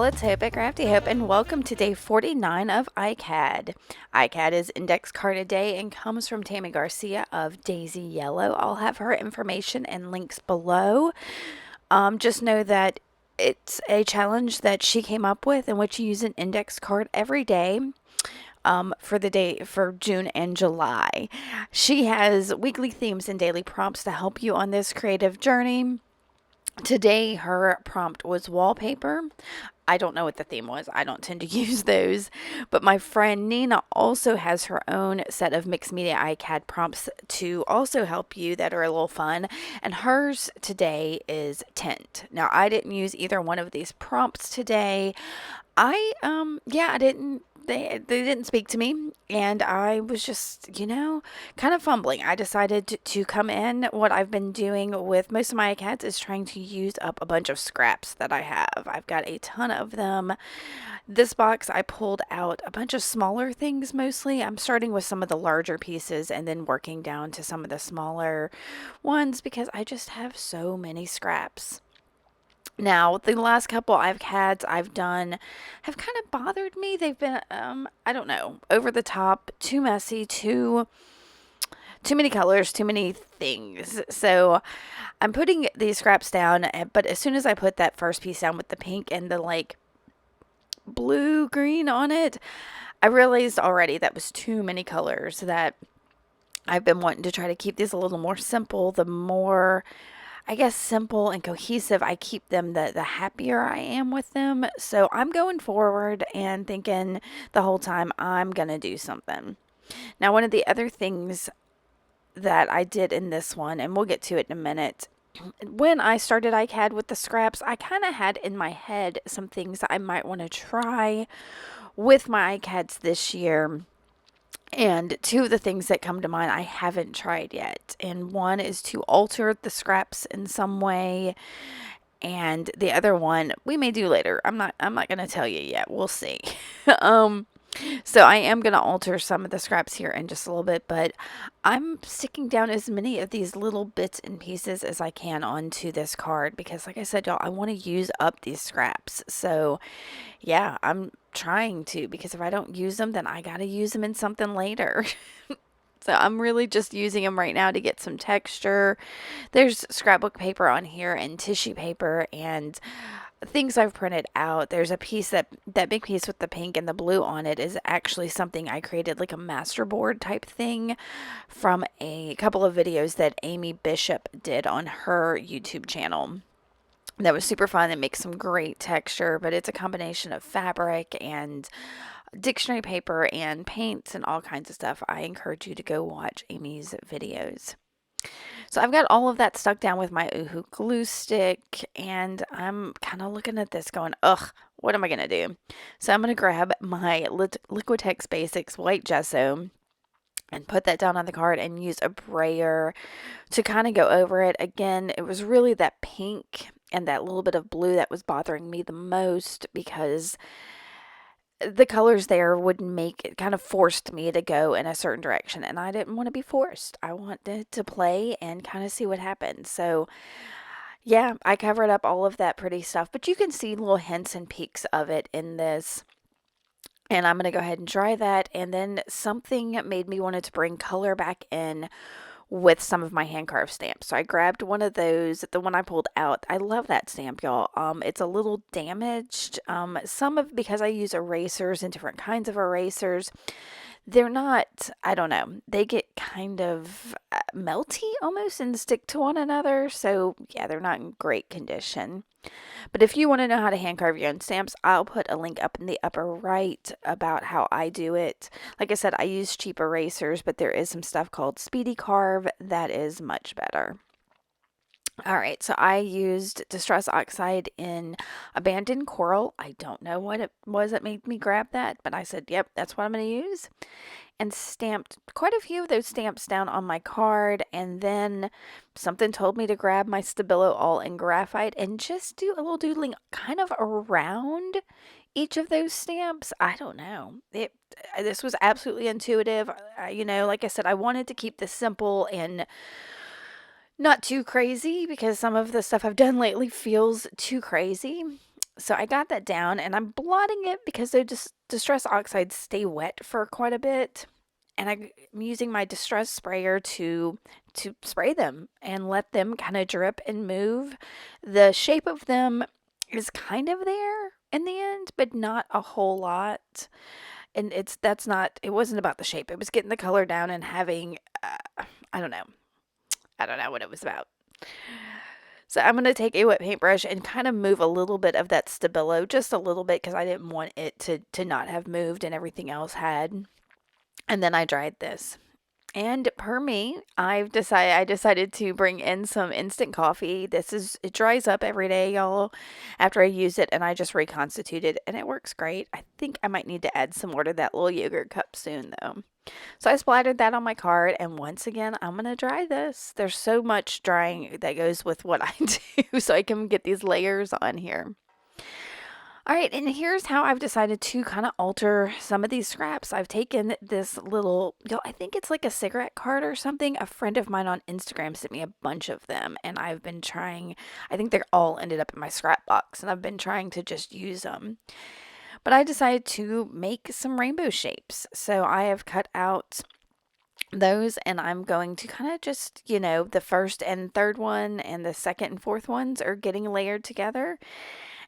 it's Hope at Crafty Hope, and welcome to day 49 of ICAD. ICAD is Index Card a Day and comes from Tammy Garcia of Daisy Yellow. I'll have her information and links below. Just know that it's a challenge that she came up with in which you use an index card every day. For the day for June and July. She has weekly themes and daily prompts to help you on this creative journey. Today, her prompt was wallpaper. I don't know what the theme was. I don't tend to use those. But my friend Nina also has her own set of mixed media ICAD prompts to also help you that are a little fun. And hers today is tint. Now, I didn't use either one of these prompts today. I didn't. They didn't speak to me, and I was just, kind of fumbling. I decided to come in. What I've been doing with most of my cats is trying to use up a bunch of scraps that I have. I've got a ton of them. This box, I pulled out a bunch of smaller things mostly. I'm starting with some of the larger pieces and then working down to some of the smaller ones because I just have so many scraps. Now, the last couple I've done have kind of bothered me. They've been, I don't know, over the top, too messy, too many colors, too many things. So I'm putting these scraps down, but as soon as I put that first piece down with the pink and the like blue green on it, I realized already that was too many colors. That I've been wanting to try to keep these a little more simple. The more, I guess, simple and cohesive I keep them, the happier I am with them. So I'm going forward and thinking the whole time I'm going to do something. Now, one of the other things that I did in this one, and we'll get to it in a minute, when I started ICAD with the scraps, I kind of had in my head some things that I might want to try with my ICADs this year. And two of the things that come to mind I haven't tried yet. And one is to alter the scraps in some way. And the other one we may do later. I'm not gonna tell you yet. We'll see. um so I am gonna alter some of the scraps here in just a little bit, but I'm sticking down as many of these little bits and pieces as I can onto this card because like I said, y'all, I want to use up these scraps. So yeah, I'm trying to because if I don't use them, then I got to use them in something later. So I'm really just using them right now to get some texture. There's scrapbook paper on here and tissue paper and things I've printed out. There's a piece that big piece with the pink and the blue on it is actually something I created, like a masterboard type thing from a couple of videos that Amy Bishop did on her YouTube channel. That was super fun. It makes some great texture, but it's a combination of fabric and dictionary paper and paints and all kinds of stuff. I encourage you to go watch Amy's videos. So I've got all of that stuck down with my Oohoo glue stick, and I'm kind of looking at this going, ugh, what am I going to do? So I'm going to grab my Liquitex Basics white gesso and put that down on the card and use a brayer to kind of go over it. Again, it was really that pink and that little bit of blue that was bothering me the most because the colors there would make it kind of forced me to go in a certain direction, and I didn't want to be forced. I wanted to play and kind of see what happens. So yeah, I covered up all of that pretty stuff, but you can see little hints and peeks of it in this. And I'm going to go ahead and try that. And then something made me wanted to bring color back in with some of my hand carved stamps. So I grabbed one of those, the one I pulled out. I love that stamp, y'all. It's a little damaged. Because I use erasers and different kinds of erasers, they're not, I don't know, they get kind of melty almost and stick to one another. So yeah, they're not in great condition. But if you want to know how to hand carve your own stamps, I'll put a link up in the upper right about how I do it. Like I said, I use cheap erasers, but there is some stuff called Speedy Carve that is much better. All right, so I used Distress Oxide in Abandoned Coral. I don't know what it was that made me grab that, but I said, yep, that's what I'm going to use. And stamped quite a few of those stamps down on my card. And then something told me to grab my Stabilo All in Graphite and just do a little doodling kind of around each of those stamps. I don't know. This was absolutely intuitive. Like I said, I wanted to keep this simple and not too crazy because some of the stuff I've done lately feels too crazy. So I got that down and I'm blotting it because the distress oxides stay wet for quite a bit. And I'm using my distress sprayer to spray them and let them kind of drip and move. The shape of them is kind of there in the end, but not a whole lot. And it wasn't about the shape. It was getting the color down and having I don't know. I don't know what it was about. So I'm going to take a wet paintbrush and kind of move a little bit of that Stabilo, just a little bit, because I didn't want it to not have moved and everything else had. And then I dried this. And per me, I decided to bring in some instant coffee. It dries up every day, y'all, after I use it, and I just reconstitute it, and it works great. I think I might need to add some more to that little yogurt cup soon, though. So I splattered that on my card, and once again, I'm gonna dry this. There's so much drying that goes with what I do, so I can get these layers on here. All right, and here's how I've decided to kind of alter some of these scraps. I've taken this little, I think it's like a cigarette card or something. A friend of mine on Instagram sent me a bunch of them, and I've been trying, I think they're all ended up in my scrap box, and I've been trying to just use them. But I decided to make some rainbow shapes. So I have cut out those and I'm going to kind of just, the first and third one and the second and fourth ones are getting layered together.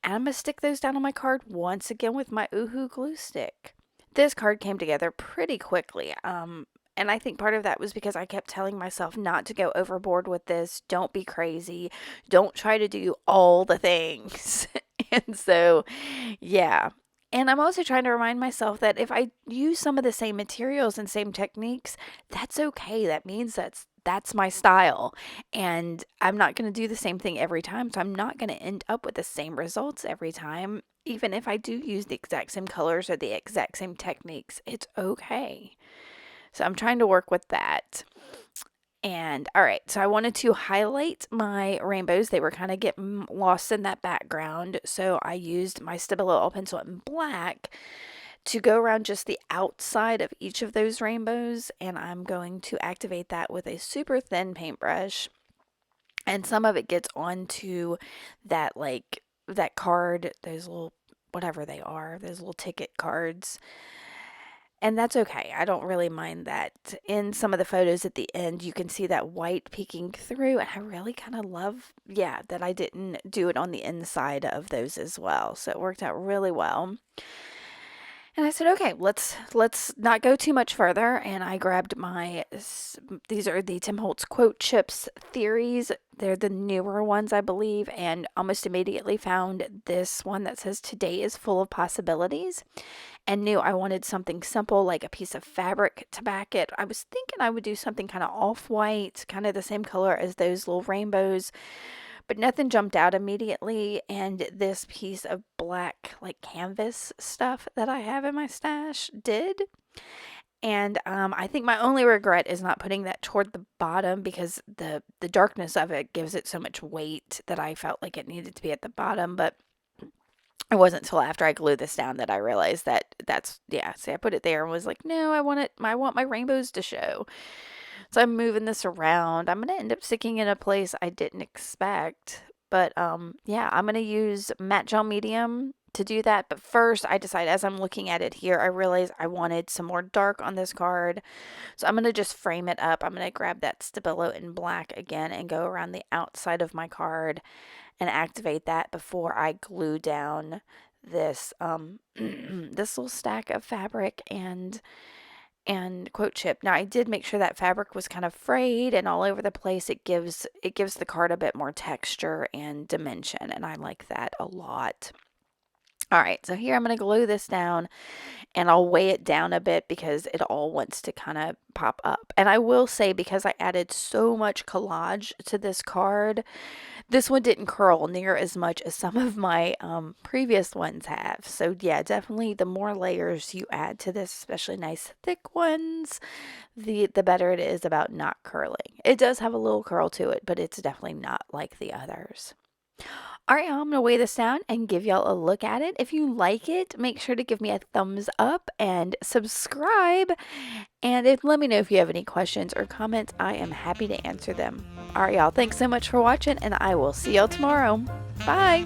And I'm going to stick those down on my card once again with my Oohoo glue stick. This card came together pretty quickly. And I think part of that was because I kept telling myself not to go overboard with this. Don't be crazy. Don't try to do all the things. And so, yeah. And I'm also trying to remind myself that if I use some of the same materials and same techniques, that's okay. That means that's my style. And I'm not going to do the same thing every time. So I'm not going to end up with the same results every time. Even if I do use the exact same colors or the exact same techniques, it's okay. So I'm trying to work with that. And all right, so I wanted to highlight my rainbows. They were kind of getting lost in that background. So I used my Stabilo all pencil in black to go around just the outside of each of those rainbows. And I'm going to activate that with a super thin paintbrush. And some of it gets onto that, that card, those little, whatever they are, those little ticket cards. And that's okay. I don't really mind that. In some of the photos at the end, you can see that white peeking through. And I really kind of love, that I didn't do it on the inside of those as well. So it worked out really well. And I said, okay, let's not go too much further. And I grabbed these are the Tim Holtz quote chips theories. They're the newer ones, I believe, and almost immediately found this one that says today is full of possibilities, and knew I wanted something simple like a piece of fabric to back it. I was thinking I would do something kind of off-white, kind of the same color as those little rainbows, but nothing jumped out immediately. And this piece of black, like canvas stuff that I have in my stash did. And I think my only regret is not putting that toward the bottom because the darkness of it gives it so much weight that I felt like it needed to be at the bottom. But it wasn't until after I glued this down that I realized see, I put it there and was like, no, I want my rainbows to show. So I'm moving this around. I'm going to end up sticking in a place I didn't expect. But I'm going to use matte gel medium to do that. But first, I decided as I'm looking at it here, I realized I wanted some more dark on this card. So I'm going to just frame it up. I'm going to grab that Stabilo in black again and go around the outside of my card and activate that before I glue down this this little stack of fabric and quote chip. Now I did make sure that fabric was kind of frayed and all over the place. It gives the card a bit more texture and dimension, and I like that a lot. All right, so here I'm going to glue this down and I'll weigh it down a bit because it all wants to kind of pop up. And I will say, because I added so much collage to this card, this one didn't curl near as much as some of my previous ones have. So yeah, definitely the more layers you add to this, especially nice thick ones, the better it is about not curling. It does have a little curl to it, but it's definitely not like the others. All right, I'm going to weigh this down and give y'all a look at it. If you like it, make sure to give me a thumbs up and subscribe. And let me know if you have any questions or comments. I am happy to answer them. All right, y'all. Thanks so much for watching, and I will see y'all tomorrow. Bye.